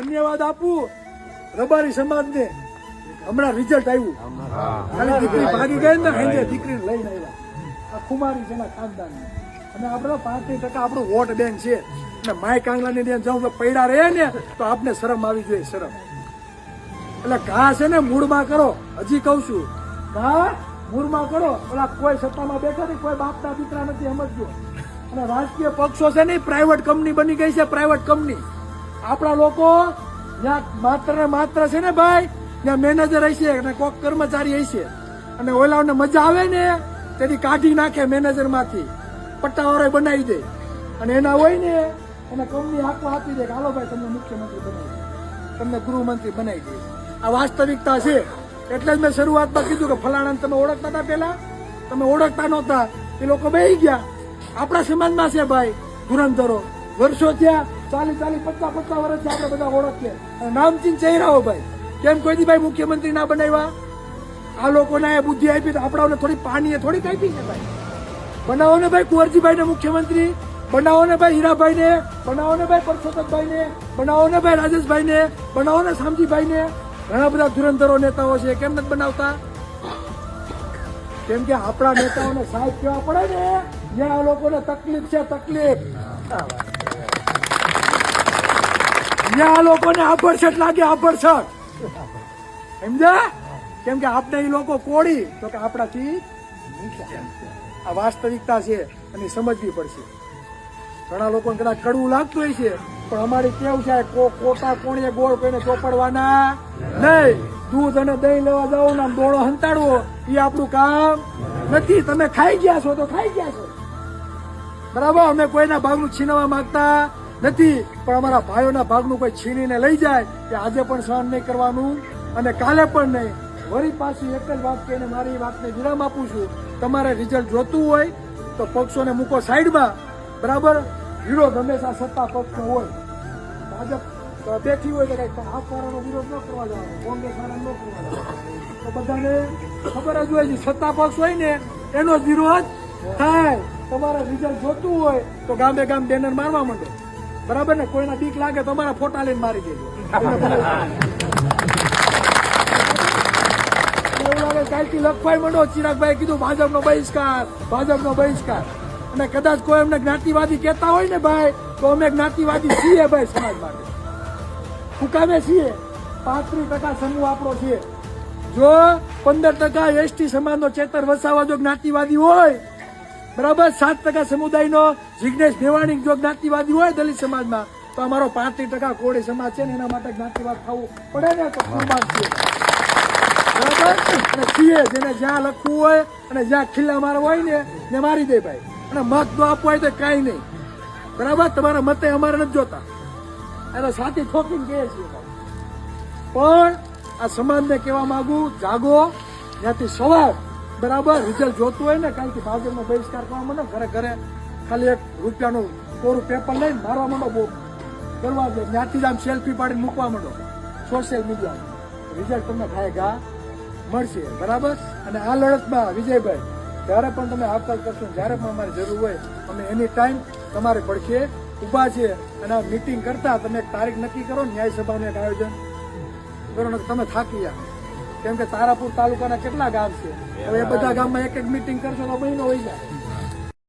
ધન્યવાદ આપું રબારી સમાજને. હમણાં રિઝલ્ટ આવ્યું, ખાલી દીકરી ભાગી ગઈ ને હેંગે દીકરીને લઈને આવ્યા. આ ખુમારી છે ખાનદાન અને આપડે 35% આપણું વોટ બેંક છે. અને માય કાંગલાની ત્યાં જાઉં પૈડા રહે ને તો આપને શરમ આવી જોઈએ, શરમ. એટલે ઘા છે ને મૂળમાં કરો. હજી કઉ છું, ઘા મૂળમાં કરો. ઓલા કોઈ સત્તામાં બેઠા નહીં, કોઈ બાપના દીકરા નથી, સમજજો. અને રાજકીય પક્ષો છે ને પ્રાઇવેટ કંપની બની ગઈ છે, પ્રાઇવેટ કંપની. આપણા લોકો ત્યાં માત્ર ને માત્ર છે ને ભાઈ, ત્યાં મેનેજર હશે અને કોક કર્મચારી હશે, અને ઓલાઓને મજા આવે ને તેથી કાઢી નાખે મેનેજર માંથી, પટ્ટાવાળો બનાવી દે. અને એના હોય ને એને કંપની આખો આપી દે કે હાલો ભાઈ તમને મુખ્યમંત્રી બનાવી દે, તમને ગૃહમંત્રી બનાવી દે. આ વાસ્તવિકતા છે. એટલે જ મેં શરૂઆતમાં કીધું કે ફલાણા તમે ઓળખતા હતા, પેલા તમે ઓળખતા નહોતા, એ લોકો બેસી ગયા. આપણા સમાજમાં છે ભાઈ ધુરંધરો, વર્ષો થયા, 40, 50 વર્ષથી આપણે બધા ઓળખીએ. નામચીન ચહેરાઓ ભાઈ, કેમ કોઈ ભાઈ મુખ્યમંત્રી ના બનાવ્યા? આ લોકોને બુદ્ધિ આપી તો આપણાને થોડી પાણીએ થોડીક આપી છે ભાઈ. બનાવો ને ભાઈ કુંવરજીભાઈ ને મુખ્યમંત્રી, બનાવો ને ભાઈ હીરાભાઈ ને, બનાવો ને ભાઈ પરસોત્તમભાઈ ને, બનાવો ને ભાઈ રાજેશભાઈ ને, બનાવો ને શામજીભાઈ ને. ઘણા બધા ધુરંધરો નેતાઓ છે, કેમ નથી બનાવતા? કેમ કે આપણા નેતાઓને સાહેબ કેવા પડે ને, જ્યાં આ લોકોને તકલીફ છે, તકલીફ. જ્યાં આ લોકોને આભડછટ લાગે, આભડછટ. સમજ્યા? કેમ કે આપણે એ લોકો કોળી તો કે આપણાથી આ વાસ્તવિકતા છે અને સમજવી પડશે. ઘણા લોકો કદાચ કડવું લાગતું હોય છે, પણ અમારી કેવું છે, કોટા કોણીએ ગોળ કોઈને ચોપડવાના નહીં. દૂધ અને દહીં લેવા જાવ ને દોડો હંતાડવો એ આપણું કામ નથી. તમે ખાઈ ગયા છો તો ખાઈ ગયા છો, બરાબર. અમે કોઈના ભાગનું છીનવા માંગતા નથી, પણ અમારા ભાઈઓના ભાગનું કોઈ છીનીને લઈ જાય કે આજે પણ સહન નહીં કરવાનું અને કાલે પણ નહીં. વળી પાછું એક જ વાત કહીને મારી વાતને વિરામ આપું છું. તમારે રિઝલ્ટ જોતું હોય તો પક્ષોને મૂકો સાઈડમાં, બરાબર. વિરોધ હંમેશા સત્તા પક્ષનો હોય. ભાજપ બેઠી હોય તો કઈ આપવાળાનો વિરોધ ન કરવા જવાનો, કોંગ્રેસ વાળાનો ન કરવા જવાનો. તો બધાને ખબર જ હોય છે સત્તા પક્ષ હોય ને એનો જ વિરોધ થાય. તમારે રિઝલ્ટ જોતું હોય તો ગામે ગામ બેનર મારવા માંડો, બરાબર ને. કોઈના બીક લાગે તો અમારા ફોટા લઈને મારી દેજો. કાલથી લખવાય માંડો. ચિરાગભાઈ કીધું ભાજપનો બહિષ્કાર, ભાજપનો બહિષ્કાર. અને કદાચ કોઈ અમને જ્ઞાતિવાદી કહેતા હોય ને ભાઈ, તો અમે જ્ઞાતિવાદી છીએ ભાઈ સમાજ માટે. હુકામે છીએ. 35% સમૂહ આપણો છે. જો 15% એસટી સમાજનો ચેતર વસાવા જો જ્ઞાતિવાદી હોય, બરાબર, 7% સમુદાયનો જિગ્નેશ મેવાણી જો જ્ઞાતિવાદી હોય દલિત સમાજમાં, તો અમારો 35% કોળી સમાજ છે ને એના માટે જ્ઞાતિવાદ થવું પડે ને તો કુરબાન છે, બરાબર. અને છીએ જેને જ્યાં લખવું હોય અને જ્યાં ખીલ્લા મારવા હોય ને મારી દે ભાઈ. અને મત ન આપવો હોય તો કઈ નહીં, બરાબર. તમારા મતે અમારે નથી જોતા, એટલે સાથી ઠોકીને કહે છે. પણ આ સમાજને કહેવા માંગુ, જાગો. ત્યાંથી સવાર, બરાબર, રિઝલ્ટ જોતું હોય ને કાંઈથી ભાજપનો બહિષ્કાર કરવા માંડો. ઘરે ઘરે ખાલી 1 રૂપિયાનું કોરું પેપર લઈને મારવા માંડો, બહુ કરવા દે. ત્યાંથી જ આમ સેલ્ફી પાડીને મૂકવા માંડો સોશિયલ મીડિયામાં. રિઝલ્ટ તમને ખાય મળશે, બરાબર. અને આ લડતમાં વિજયભાઈ જ્યારે પણ તમે હાકલ કરશો, જ્યારે પણ અમારી જરૂર હોય, અમે એની ટાઈમ તમારે પડખે ઉભા છે. અને આ મિટિંગ કરતા તમે એક તારીખ નક્કી કરો, ન્યાય સભાનું એક આયોજન કરો. તમે થાકી જાઓ, કેમ કે તારાપુર તાલુકાના કેટલા ગામ છે, હવે એ બધા ગામમાં એક મિટિંગ કરશો તો મહિનો હોય જાય.